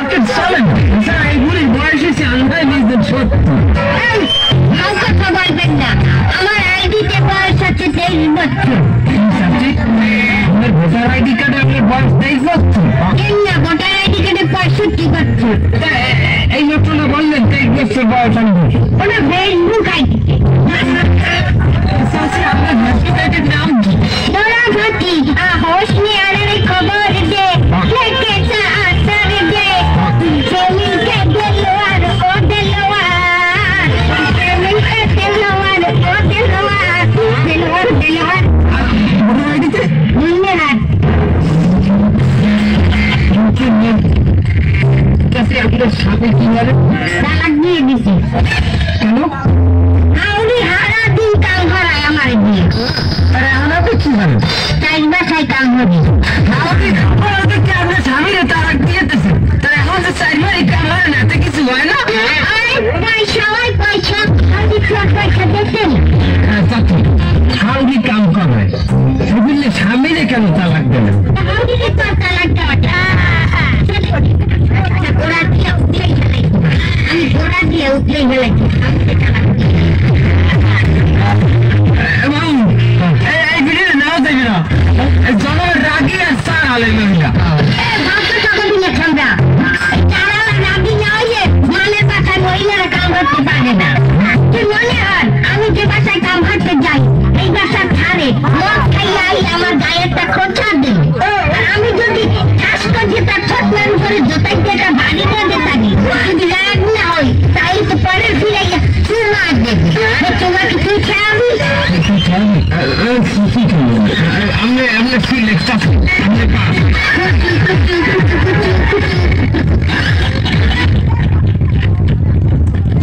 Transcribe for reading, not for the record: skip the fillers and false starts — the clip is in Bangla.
মার্কেট চলে না স্যার, এই বুড়ি বয়স হয়েছে আন্দায় নিজের সত্য। কথা বলবেন না, আমার আইডিতে বয়স হচ্ছে 23 বছর। ভোটার আইডি কার্ডে আপনার বয়স 23 বছর? না, ভোটার আইডি কার্ডে 65 বছর। এই ঘটনা বললেন 23 বছর বয়স আনবো? ওটা ফেসবুক আইডিতে। আপনার ফেসবুক আইডির নাম কি? তোরা ভাতি হোসনি আরে খবর দে লেকে চার দে জমিন কে দেলোয়ার ও দেলোয়ার জমিন কে দেলোয়ার ও দেলোয়ার দেলোয়ার দেলোয়ার ভোটার আইডিতে নিয়ে হাত কাছে আপনার সাথে কি বলে? তালাক দিয়ে দিছি। কেন? আউরি হারা দিন কাম করায় আমার দিয়ে। আরে আমরা তো কি জানেন, চাই বাসায় কাম হবে। আপনার স্বামীরা তালাক দিয়েতেছেন, তার এখন যে চাইবার এই কাম হয় না, এতে কিছু হয় না? আরে পয়সা ওই পয়সা আমি পয়সা দেখেন চাচি স্বামী কাম করে সেগুলো স্বামীরে কেন তালাক দেবেন? আমি তো তালাক দেওয়া ঘোড়া দিয়ে উঠলেই ফেলেছি, আমি ঘোড়া দিয়ে উঠলেই ফেলেছি। এই ভিডিও নাও দেবে না, জনের রাগি আর চার আলের মহিলা। ভাবতে টাকা দিলে ঠান্ডা তারা রাগি না হইলে মানের বাসায় মহিলারা কাম করতে পারে না। তুই মনে হয় আমি যে বাসায় কাম করতে যাই এই বাসার ধারে মদ খাইয়া আমার গায়েরটা খোঁচা দিই, আর আমি যদি ঠাস করছি তার ছটনার উপরে জোতাই দিয়ে বাড়ি দিয়ে থাকি, যদি রাগ না হই তাই তো পরে ফিরাইয়া চুমা দেবে। তোমাকে তুই খেয়াবি আমরা ফিল একটা